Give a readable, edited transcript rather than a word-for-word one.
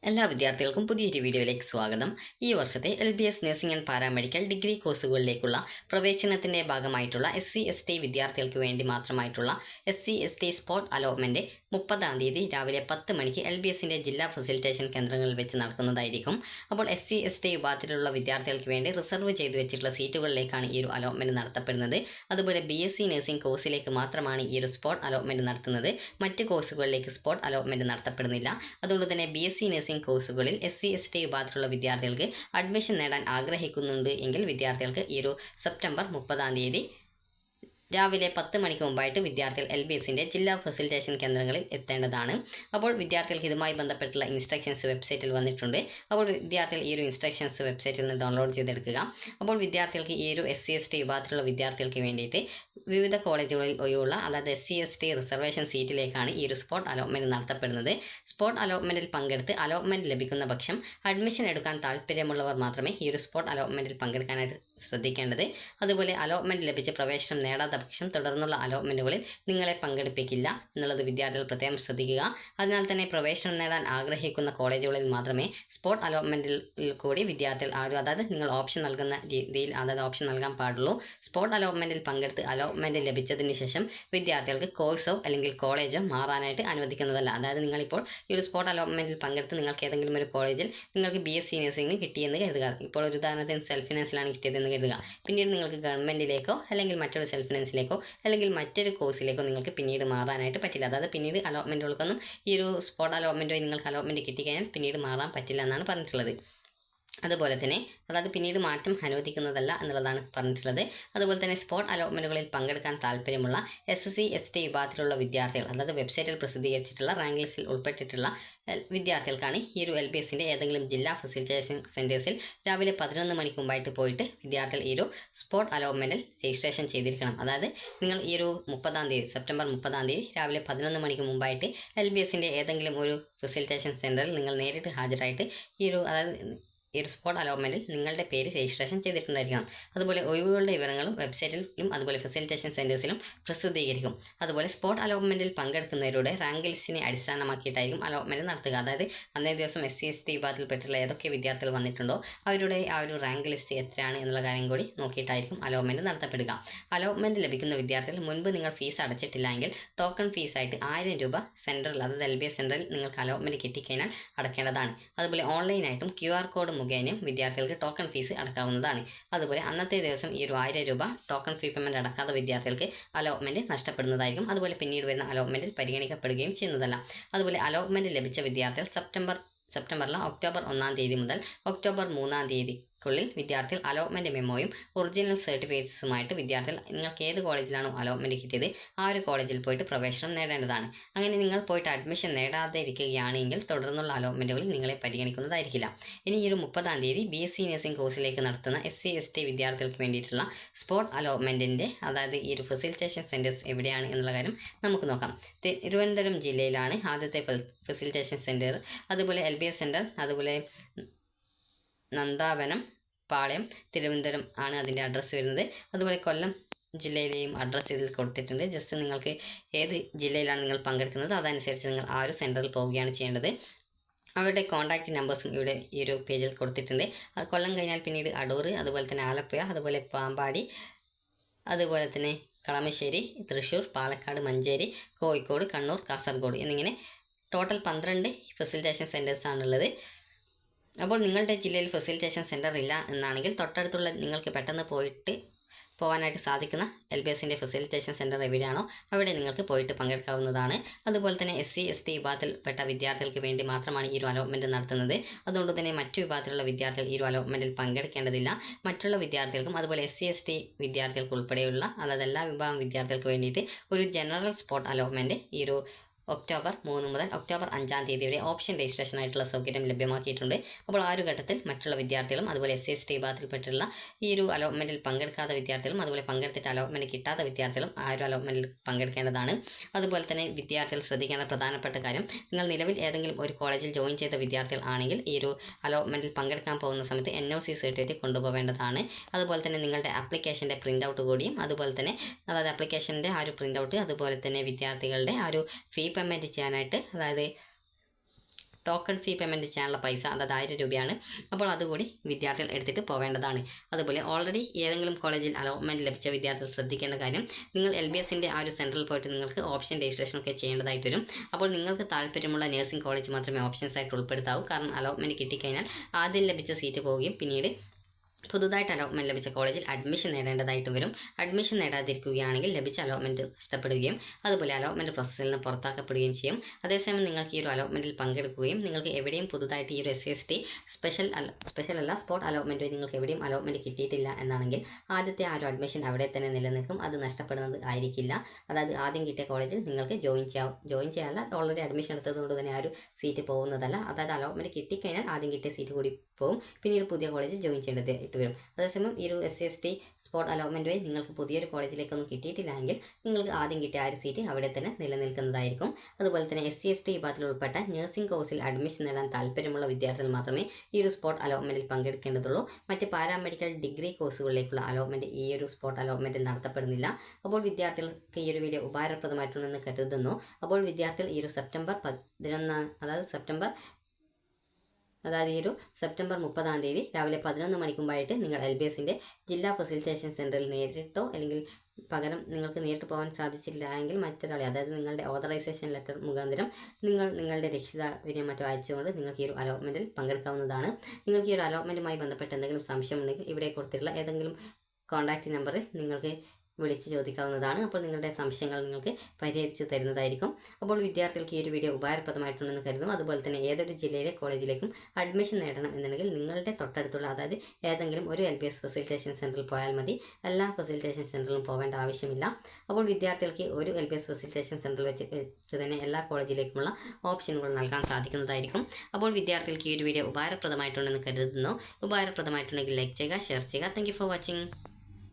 എല്ലാ വിദ്യാർത്ഥികൾക്കും പുതിയൊരു വീഡിയോയിലേക്ക് സ്വാഗതം. ഈ വർഷത്തെ LBS nursing and paramedical degree കോഴ്സുകളിലേക്കുള്ള പ്രവേശനത്തിൻ്റെ ഭാഗമായിട്ടുള്ള SC/ST വിദ്യാർത്ഥികൾക്ക് വേണ്ടി മാത്രമായിട്ടുള്ള SC/ST സ്പോട്ട് അലോട്ട്മെൻറ്റ് 30-ാം തീയതി രാവിലെ 10 മണിക്ക് LBSൻ്റെ ജില്ലാ ഫെസിലിറ്റേഷൻ കേന്ദ്രങ്ങളിൽ വെച്ച് നടക്കുന്നതായിരിക്കും. അപ്പോൾ SC/ST വിഭാഗത്തിലുള്ള വിദ്യാർത്ഥികൾക്ക് വേണ്ടി റിസർവ് ചെയ്തു വെച്ചിട്ടുള്ള സീറ്റുകളിലേക്കാണ് ഈ ഒരു അലോട്ട്മെൻറ്റ് നടത്തപ്പെടുന്നത്. അതുപോലെ BSc നഴ്സിംഗ് കോഴ്സിലേക്ക് മാത്രമാണ് ഈ ഒരു സ്പോട്ട് അലോട്ട്മെൻറ്റ് നടത്തുന്നത്. മറ്റ് കോഴ്സുകളിലേക്ക് സ്പോട്ട് അലോട്ട്മെൻറ്റ് നടത്തപ്പെടുന്നില്ല. അതുകൊണ്ട് തന്നെ BSc നഴ്സിംഗ് കോഴ്സുകളിൽ SC/ST വിഭാഗത്തിലുള്ള വിദ്യാർത്ഥികൾക്ക് അഡ്മിഷൻ നേടാൻ ആഗ്രഹിക്കുന്നുണ്ട് എങ്കിൽ വിദ്യാർത്ഥികൾക്ക് ഈ ഒരു സെപ്റ്റംബർ 30-ാം തീയതി രാവിലെ 10 മണിക്ക് മുമ്പായിട്ട് വിദ്യാർത്ഥികൾ LBSൻ്റെ ജില്ലാ ഫെസിലിറ്റേഷൻ കേന്ദ്രങ്ങളിൽ എത്തേണ്ടതാണ്. അപ്പോൾ വിദ്യാർത്ഥികൾക്ക് ഇതുമായി ബന്ധപ്പെട്ടുള്ള ഇൻസ്ട്രക്ഷൻസ് വെബ്സൈറ്റിൽ വന്നിട്ടുണ്ട്. അപ്പോൾ വിദ്യാർത്ഥികൾ ഈ ഒരു ഇൻസ്ട്രക്ഷൻസ് വെബ്സൈറ്റിൽ നിന്ന് ഡൗൺലോഡ് ചെയ്തെടുക്കുക. അപ്പോൾ വിദ്യാർത്ഥികൾക്ക് ഈ ഒരു SC/ST വിഭാഗത്തിലുള്ള വിദ്യാർത്ഥികൾക്ക് വേണ്ടിയിട്ട് വിവിധ കോളേജുകളിൽ ഒഴിവുള്ള അതായത് SC/ST റിസർവേഷൻ സീറ്റിലേക്കാണ് ഈ ഒരു സ്പോട്ട് അലോട്ട്മെൻറ്റ് നടത്തപ്പെടുന്നത്. സ്പോട്ട് അലോട്ട്മെൻറ്റിൽ പങ്കെടുത്ത് അലോട്ട്മെൻറ്റ് ലഭിക്കുന്ന പക്ഷം അഡ്മിഷൻ എടുക്കാൻ താല്പര്യമുള്ളവർ മാത്രമേ ഈ ഒരു സ്പോട്ട് അലോട്ട്മെൻറ്റിൽ പങ്കെടുക്കാനായിട്ട് ശ്രദ്ധിക്കേണ്ടത്. അതുപോലെ അലോട്ട്മെൻറ്റ് ലഭിച്ച പ്രവേശനം നേടാത്ത പക്ഷം തുടർന്നുള്ള അലോട്ട്മെൻറ്റുകളിൽ നിങ്ങളെ പങ്കെടുപ്പിക്കില്ല എന്നുള്ളത് വിദ്യാർത്ഥികൾ പ്രത്യേകം ശ്രദ്ധിക്കുക. അതിനാൽ തന്നെ പ്രവേശനം നേടാൻ ആഗ്രഹിക്കുന്ന കോളേജുകളിൽ മാത്രമേ സ്പോട്ട് അലോട്ട്മെൻറ്റിൽ കൂടി വിദ്യാർത്ഥികൾ അതായത് നിങ്ങൾ ഓപ്ഷൻ നൽകുന്ന രീതിയിൽ അതായത് ഓപ്ഷൻ നൽകാൻ പാടുള്ളൂ. സ്പോട്ട് അലോട്ട്മെൻറ്റിൽ പങ്കെടുത്ത് അലോട്ട്മെൻറ്റ് ലഭിച്ചതിന് ശേഷം വിദ്യാർത്ഥികൾക്ക് കോഴ്സോ അല്ലെങ്കിൽ കോളേജോ മാറാനായിട്ട് അനുവദിക്കുന്നതല്ല. അതായത് നിങ്ങളിപ്പോൾ ഈ ഒരു സ്പോട്ട് അലോട്ട്മെൻറ്റിൽ പങ്കെടുത്ത് നിങ്ങൾക്ക് ഏതെങ്കിലും ഒരു കോളേജിൽ നിങ്ങൾക്ക് BSc നഴ്സിംഗ് കിട്ടിയെന്ന് കരുതുക. ഇപ്പോൾ ഒരു ഉദാഹരണത്തിന് സെൽഫ് ഫിനാൻസിലാണ് കിട്ടിയതെന്ന് കരുതുക. പിന്നീട് നിങ്ങൾക്ക് ഗവൺമെൻറ്റിലേക്കോ അല്ലെങ്കിൽ മറ്റൊരു സെൽഫ് ഫിനാൻസിലേക്കോ അല്ലെങ്കിൽ മറ്റൊരു കോഴ്സിലേക്കോ നിങ്ങൾക്ക് പിന്നീട് മാറാനായിട്ട് പറ്റില്ല. അതായത് പിന്നീട് അലോട്ട്മെൻറ്റുകൾക്കൊന്നും ഈ ഒരു സ്പോട്ട് അലോട്ട്മെൻറ്റ് വഴി നിങ്ങൾക്ക് അലോട്ട്മെൻറ്റ് കിട്ടിക്കഴിഞ്ഞാൽ പിന്നീട് മാറാൻ പറ്റില്ല എന്നാണ് പറഞ്ഞിട്ടുള്ളത്. അതുപോലെ തന്നെ അതായത് പിന്നീട് മാറ്റം അനുവദിക്കുന്നതല്ല എന്നുള്ളതാണ് പറഞ്ഞിട്ടുള്ളത്. അതുപോലെ തന്നെ സ്പോട്ട് അലോട്ട്മെൻറ്റുകളിൽ പങ്കെടുക്കാൻ താല്പര്യമുള്ള SC/ST വിഭാഗത്തിലുള്ള വിദ്യാർത്ഥികൾ അതായത് വെബ്സൈറ്റിൽ പ്രസിദ്ധീകരിച്ചിട്ടുള്ള റാങ്ക് ലിസ്റ്റിൽ ഉൾപ്പെട്ടിട്ടുള്ള വിദ്യാർത്ഥികൾക്കാണ് ഈ ഒരു LBSൻ്റെ ഏതെങ്കിലും ജില്ലാ ഫെസിലിറ്റേഷൻ സെൻറ്റേഴ്സിൽ രാവിലെ 11 മണിക്ക് മുമ്പായിട്ട് പോയിട്ട് വിദ്യാർത്ഥികൾ ഈ ഒരു സ്പോട്ട് അലോട്ട്മെൻറ്റിൽ രജിസ്ട്രേഷൻ ചെയ്തിരിക്കണം. അതായത് നിങ്ങൾ ഈ ഒരു 30-ാം തീയതി സെപ്റ്റംബർ 30-ാം തീയതി രാവിലെ 11 മണിക്ക് മുമ്പായിട്ട് LBSൻ്റെ ഏതെങ്കിലും ഒരു ഫെസിലിറ്റേഷൻ സെൻറ്ററിൽ നിങ്ങൾ നേരിട്ട് ഹാജരായിട്ട് ഈ ഒരു സ്പോട്ട് അലോട്ട്മെൻറ്റിൽ നിങ്ങളുടെ പേര് രജിസ്ട്രേഷൻ ചെയ്തിട്ടുണ്ടായിരിക്കണം. അതുപോലെ ഒഴിവുകളുടെ വിവരങ്ങളും വെബ്സൈറ്റിലും അതുപോലെ ഫെസിലിറ്റേഷൻ സെൻറ്റേഴ്സിലും പ്രസിദ്ധീകരിക്കും. അതുപോലെ സ്പോട്ട് അലോട്ട്മെൻറ്റിൽ പങ്കെടുക്കുന്നവരുടെ റാങ്ക് ലിസ്റ്റിനെ അടിസ്ഥാനമാക്കിയിട്ടായിരിക്കും അലോട്ട്മെൻറ്റ് നടത്തുക. അതായത് അന്നേ ദിവസം SC/ST വിഭാഗത്തിൽപ്പെട്ടുള്ള ഏതൊക്കെ വിദ്യാർത്ഥികൾ വന്നിട്ടുണ്ടോ അവരുടെ ആ ഒരു റാങ്ക് ലിസ്റ്റ് എത്രയാണ് എന്നുള്ള കാര്യം കൂടി നോക്കിയിട്ടായിരിക്കും അലോട്ട്മെൻറ്റ് നടത്തപ്പെടുക. അലോട്ട്മെൻറ്റ് ലഭിക്കുന്ന വിദ്യാർത്ഥികൾ മുൻപ് നിങ്ങൾ ഫീസ് അടച്ചിട്ടില്ല എങ്കിൽ ടോക്കൺ ഫീസായിട്ട് 1000 രൂപ സെൻറ്ററിൽ അതായത് LBS സെൻറ്ററിൽ നിങ്ങൾക്ക് അലോട്ട്മെൻറ്റ് കിട്ടിക്കഴിഞ്ഞാൽ അടയ്ക്കേണ്ടതാണ്. അതുപോലെ ഓൺലൈനായിട്ടും QR കോഡ് മുഖേനയും വിദ്യാർത്ഥികൾക്ക് ടോക്കൺ ഫീസ് അടക്കാവുന്നതാണ്. അതുപോലെ അന്നത്തെ ദിവസം ഈ ഒരു 1000 രൂപ ടോക്കൺ ഫീ പേയ്മെൻറ്റ് അടക്കാത്ത വിദ്യാർത്ഥികൾക്ക് അലോട്ട്മെൻറ്റ് നഷ്ടപ്പെടുന്നതായിരിക്കും. അതുപോലെ പിന്നീട് വരുന്ന അലോട്ട്മെൻറ്റിൽ പരിഗണിക്കപ്പെടുകയും ചെയ്യുന്നതല്ല. അതുപോലെ അലോട്ട്മെൻറ്റ് ലഭിച്ച വിദ്യാർത്ഥികൾ സെപ്റ്റംബറിൽ ഒക്ടോബർ 1-ാം തീയതി മുതൽ ഒക്ടോബർ 3-ാം തീയതിക്കുള്ളിൽ വിദ്യാർത്ഥികൾ അലോട്ട്മെൻറ്റ് മെമ്മോയും ഒറിജിനൽ സർട്ടിഫിക്കറ്റ്സുമായിട്ട് വിദ്യാർത്ഥികൾ നിങ്ങൾക്ക് ഏത് കോളേജിലാണോ അലോട്ട്മെൻറ്റ് കിട്ടിയത് ആ ഒരു കോളേജിൽ പോയിട്ട് പ്രവേശനം നേടേണ്ടതാണ്. അങ്ങനെ നിങ്ങൾ പോയിട്ട് അഡ്മിഷൻ നേടാതെ ഇരിക്കുകയാണെങ്കിൽ തുടർന്നുള്ള അലോട്ട്മെൻറ്റുകളിൽ നിങ്ങളെ പരിഗണിക്കുന്നതായിരിക്കില്ല. ഇനി ഈ ഒരു 30-ാം തീയതി BSc നഴ്സിംഗ് കോഴ്സിലേക്ക് നടത്തുന്ന SC/ST വിദ്യാർത്ഥികൾക്ക് വേണ്ടിയിട്ടുള്ള സ്പോട്ട് അലോട്ട്മെൻറ്റിൻ്റെ അതായത് ഈ ഒരു ഫെസിലിറ്റേഷൻ സെൻറ്റേഴ്സ് എവിടെയാണ് എന്നുള്ള കാര്യം നമുക്ക് നോക്കാം. തിരുവനന്തപുരം ജില്ലയിലാണ് ആദ്യത്തെ ഫെസിലിറ്റേഷൻ സെൻറ്റർ. അതുപോലെ LBS സെൻറ്റർ അതുപോലെ നന്ദാവനം പാളയം തിരുവനന്തപുരം ആണ് അതിൻ്റെ അഡ്രസ്സ് വരുന്നത്. അതുപോലെ കൊല്ലം ജില്ലയിലെയും അഡ്രസ്സ് ഇതിൽ കൊടുത്തിട്ടുണ്ട്. ജസ്റ്റ് നിങ്ങൾക്ക് ഏത് ജില്ലയിലാണ് നിങ്ങൾ പങ്കെടുക്കുന്നത് അതനുസരിച്ച് നിങ്ങൾ ആ ഒരു സെൻറ്ററിൽ പോവുകയാണ് ചെയ്യേണ്ടത്. അവരുടെ കോൺടാക്റ്റ് നമ്പേഴ്സും ഇവിടെ ഈ ഒരു പേജിൽ കൊടുത്തിട്ടുണ്ട്. അത് കൊല്ലം കഴിഞ്ഞാൽ പിന്നീട് അടൂർ, അതുപോലെ തന്നെ ആലപ്പുഴ, അതുപോലെ പാമ്പാടി, അതുപോലെ തന്നെ കളമശ്ശേരി, തൃശ്ശൂർ, പാലക്കാട്, മഞ്ചേരി, കോഴിക്കോട്, കണ്ണൂർ, കാസർഗോഡ് എന്നിങ്ങനെ ടോട്ടൽ 12 ഫെസിലിറ്റേഷൻ സെൻറ്റേഴ്സാണുള്ളത്. അപ്പോൾ നിങ്ങളുടെ ജില്ലയിൽ ഫെസിലിറ്റേഷൻ സെൻറ്റർ ഇല്ല എന്നാണെങ്കിൽ തൊട്ടടുത്തുള്ള നിങ്ങൾക്ക് പെട്ടെന്ന് പോകാനായിട്ട് സാധിക്കുന്ന LBSൻ്റെ ഫെസിലിറ്റേഷൻ സെൻറ്റർ എവിടെയാണോ അവിടെ നിങ്ങൾക്ക് പോയിട്ട് പങ്കെടുക്കാവുന്നതാണ്. അതുപോലെ തന്നെ SC/ST വിഭാഗത്തിൽപ്പെട്ട വിദ്യാർത്ഥികൾക്ക് വേണ്ടി മാത്രമാണ് ഈ ഒരു അലോട്ട്മെൻറ്റ് നടത്തുന്നത്. അതുകൊണ്ട് തന്നെ മറ്റു വിഭാഗത്തിലുള്ള വിദ്യാർത്ഥികൾ ഈ ഒരു അലോട്ട്മെൻറ്റിൽ പങ്കെടുക്കേണ്ടതില്ല. മറ്റുള്ള വിദ്യാർത്ഥികൾക്കും അതുപോലെ SC/ST വിദ്യാർത്ഥികൾക്ക് ഉൾപ്പെടെയുള്ള അതായത് എല്ലാ വിഭാഗം വിദ്യാർത്ഥികൾക്ക് വേണ്ടിയിട്ട് ഒരു ജനറൽ സ്പോട്ട് അലോട്ട്മെൻറ്റ് ഈ ഒരു ഒക്ടോബർ 3 മുതൽ ഒക്ടോബർ 5-ാം തീയതി വരെ ഓപ്ഷൻ രജിസ്ട്രേഷൻ ആയിട്ടുള്ള സൗകര്യം ലഭ്യമാക്കിയിട്ടുണ്ട്. അപ്പോൾ ആ ഒരു ഘട്ടത്തിൽ മറ്റുള്ള വിദ്യാർത്ഥികളും അതുപോലെ SC/ST വിഭാഗത്തിൽപ്പെട്ടുള്ള ഈ ഒരു അലോട്ട്മെൻറ്റിൽ പങ്കെടുക്കാത്ത വിദ്യാർത്ഥികളും അതുപോലെ പങ്കെടുത്തിട്ട് അലോട്ട്മെൻറ്റ് കിട്ടാത്ത വിദ്യാർത്ഥികളും ആ ഒരു അലോട്ട്മെൻറ്റിൽ പങ്കെടുക്കേണ്ടതാണ്. അതുപോലെ തന്നെ വിദ്യാർത്ഥികൾ ശ്രദ്ധിക്കേണ്ട പ്രധാനപ്പെട്ട കാര്യം നിങ്ങൾ നിലവിൽ ഏതെങ്കിലും ഒരു കോളേജിൽ ജോയിൻ ചെയ്ത വിദ്യാർത്ഥികൾ ആണെങ്കിൽ ഈ ഒരു അലോട്ട്മെൻറ്റിൽ പങ്കെടുക്കാൻ പോകുന്ന സമയത്ത് NOC സർട്ടിഫിക്കറ്റ് കൊണ്ടുപോകേണ്ടതാണ്. അതുപോലെ തന്നെ നിങ്ങളുടെ ആപ്ലിക്കേഷൻ്റെ പ്രിൻ്റ് ഔട്ട് കൂടിയും അതുപോലെ തന്നെ അതായത് ആപ്ലിക്കേഷൻ്റെ ആ ഒരു പ്രിൻ്റ് ഔട്ട് അതുപോലെ തന്നെ വിദ്യാർത്ഥികളുടെ ആ ഒരു ഫീ പേയ്മെൻറ്റ് ചെയ്യാനായിട്ട് അതായത് ടോക്കൺ ഫീ പേയ്മെൻറ്റ് ചെയ്യാനുള്ള പൈസ അതായത് 1000 രൂപയാണ്. അപ്പോൾ അതുകൂടി വിദ്യാർത്ഥികൾ എടുത്തിട്ട് പോവേണ്ടതാണ്. അതുപോലെ ഓൾറെഡി ഏതെങ്കിലും കോളേജിൽ അലോട്ട്മെൻറ്റ് ലഭിച്ച വിദ്യാർത്ഥികൾ ശ്രദ്ധിക്കേണ്ട കാര്യം, നിങ്ങൾ LBSൻ്റെ ആ ഒരു സെൻറ്ററിൽ പോയിട്ട് നിങ്ങൾക്ക് ഓപ്ഷൻ രജിസ്ട്രേഷൻ ഒക്കെ ചെയ്യേണ്ടതായിട്ട് വരും. അപ്പോൾ നിങ്ങൾക്ക് താല്പര്യമുള്ള നഴ്സിംഗ് കോളേജ് മാത്രമേ ഓപ്ഷൻസ് ആയിട്ട് ഉൾപ്പെടുത്താവൂ. കാരണം അലോട്ട്മെൻറ്റ് കിട്ടിക്കഴിഞ്ഞാൽ ആദ്യം ലഭിച്ച സീറ്റ് പോവുകയും പിന്നീട് പുതുതായിട്ട് അലോട്ട്മെൻറ്റ് ലഭിച്ച കോളേജിൽ അഡ്മിഷൻ നേടേണ്ടതായിട്ട് വരും. അഡ്മിഷൻ നേടാതിരിക്കുകയാണെങ്കിൽ ലഭിച്ച അലോട്ട്മെൻറ്റ് നഷ്ടപ്പെടുകയും അതുപോലെ അലോട്ട്മെൻറ്റ് പ്രോസസ്സിൽ നിന്ന് പുറത്താക്കപ്പെടുകയും ചെയ്യും. അതേസമയം നിങ്ങൾക്ക് ഈ ഒരു അലോട്ട്മെൻറ്റിൽ പങ്കെടുക്കുകയും നിങ്ങൾക്ക് എവിടെയും പുതുതായിട്ട് ഈ ഒരു SC/ST സ്പെഷ്യൽ അല്ല സ്പോട്ട് അലോട്ട്മെൻറ്റ് വഴി നിങ്ങൾക്ക് എവിടെയും അലോട്ട്മെൻറ്റ് കിട്ടിയിട്ടില്ല എന്നാണെങ്കിൽ ആദ്യത്തെ ആ ഒരു അഡ്മിഷൻ അവിടെ തന്നെ നിലനിൽക്കും. അത് നഷ്ടപ്പെടുന്നത് ആയിരിക്കില്ല. അതായത് ആദ്യം കിട്ടിയ കോളേജിൽ നിങ്ങൾക്ക് ജോയിൻ ചെയ്യാനല്ല, ഓൾറെഡി അഡ്മിഷൻ എടുത്തതുകൊണ്ട് തന്നെ ആ ഒരു സീറ്റ് പോകുന്നതല്ല. അതായത് അലോട്ട്മെൻറ്റ് കിട്ടിക്കഴിഞ്ഞാൽ ആദ്യം കിട്ടിയ സീറ്റ് കൂടി പോകും, പിന്നീട് പുതിയ കോളേജിൽ ജോയിൻ ചെയ്യേണ്ടതായിട്ട് വരും. അതേസമയം ഈ ഒരു SC/ST സ്പോട്ട് അലോട്ട്മെൻറ്റ് വഴി നിങ്ങൾക്ക് പുതിയൊരു കോളേജിലേക്കൊന്നും കിട്ടിയിട്ടില്ലെങ്കിൽ നിങ്ങൾക്ക് ആദ്യം കിട്ടിയ ആ ഒരു സീറ്റ് അവിടെ തന്നെ നിലനിൽക്കുന്നതായിരിക്കും. അതുപോലെ തന്നെ SC/ST വിഭാഗത്തിൽ ഉൾപ്പെട്ട നഴ്സിംഗ് കോഴ്സിൽ അഡ്മിഷൻ നേടാൻ താല്പര്യമുള്ള വിദ്യാർത്ഥികൾ മാത്രമേ ഈ ഒരു സ്പോട്ട് അലോട്ട്മെൻറ്റിൽ പങ്കെടുക്കേണ്ടതുള്ളൂ. മറ്റ് പാരാമെഡിക്കൽ ഡിഗ്രി കോഴ്സുകളിലേക്കുള്ള അലോട്ട്മെൻറ്റ് ഈ ഒരു സ്പോട്ട് അലോട്ട്മെൻറ്റിൽ നടത്തപ്പെടുന്നില്ല. അപ്പോൾ വിദ്യാർത്ഥികൾക്ക് ഈ ഒരു വീഡിയോ ഉപകാരപ്രദമായിട്ടുണ്ടെന്ന് കരുതുന്നു. അപ്പോൾ വിദ്യാർത്ഥികൾ ഈ ഒരു സെപ്റ്റംബർ 30-ആം തീയതി രാവിലെ 11 മണിക്ക് മുമ്പായിട്ട് നിങ്ങൾ LBSൻ്റെ ജില്ലാ ഫെസിലിറ്റേഷൻ സെൻറ്ററിൽ നേരിട്ടോ അല്ലെങ്കിൽ പകരം നിങ്ങൾക്ക് നേരിട്ട് പോകാൻ സാധിച്ചില്ല എങ്കിൽ മറ്റൊരാളെ, അതായത് നിങ്ങളുടെ ഓതറൈസേഷൻ ലെറ്റർ മുഖാന്തരം നിങ്ങളുടെ രക്ഷിതാവിനെ മറ്റോ അയച്ചുകൊണ്ട് നിങ്ങൾക്ക് ഈ ഒരു അലോട്ട്മെൻറ്റിൽ പങ്കെടുക്കാവുന്നതാണ്. നിങ്ങൾക്ക് ഈ ഒരു അലോട്ട്മെൻറ്റുമായി ബന്ധപ്പെട്ട് എന്തെങ്കിലും സംശയമുണ്ടെങ്കിൽ ഇവിടെ കൊടുത്തിട്ടുള്ള ഏതെങ്കിലും കോൺടാക്റ്റ് നമ്പറിൽ നിങ്ങൾക്ക് വിളിച്ച് ചോദിക്കാവുന്നതാണ്. അപ്പോൾ നിങ്ങളുടെ സംശയങ്ങൾ നിങ്ങൾക്ക് പരിഹരിച്ച് തരുന്നതായിരിക്കും. അപ്പോൾ വിദ്യാർത്ഥികൾക്ക് ഈ ഒരു വീഡിയോ ഉപകാരപ്രദമായിട്ടുണ്ടെന്ന് കരുതുന്നു. അതുപോലെ തന്നെ ഏതൊരു ജില്ലയിലെ കോളേജിലേക്കും അഡ്മിഷൻ നേടണം എന്നുണ്ടെങ്കിൽ നിങ്ങളുടെ തൊട്ടടുത്തുള്ള, അതായത് ഏതെങ്കിലും ഒരു LBS ഫെസിലിറ്റേഷൻ സെൻറ്ററിൽ പോയാൽ മതി. എല്ലാ ഫെസിലിറ്റേഷൻ സെൻറ്ററിലും പോവേണ്ട ആവശ്യമില്ല. അപ്പോൾ വിദ്യാർത്ഥികൾക്ക് ഒരു LBS ഫെസിലിറ്റേഷൻ സെൻറ്ററിൽ വെച്ചിട്ട് തന്നെ എല്ലാ കോളേജിലേക്കുമുള്ള ഓപ്ഷനുകൾ നൽകാൻ സാധിക്കുന്നതായിരിക്കും. അപ്പോൾ വിദ്യാർത്ഥികൾക്ക് ഈ ഒരു വീഡിയോ ഉപകാരപ്രദമായിട്ടുണ്ടെന്ന് കരുതുന്നു. ഉപകാരപ്രദമായിട്ടുണ്ടെങ്കിൽ ലൈക്ക് ചെയ്യുക, ഷെയർ ചെയ്യുക. Thank you for watching.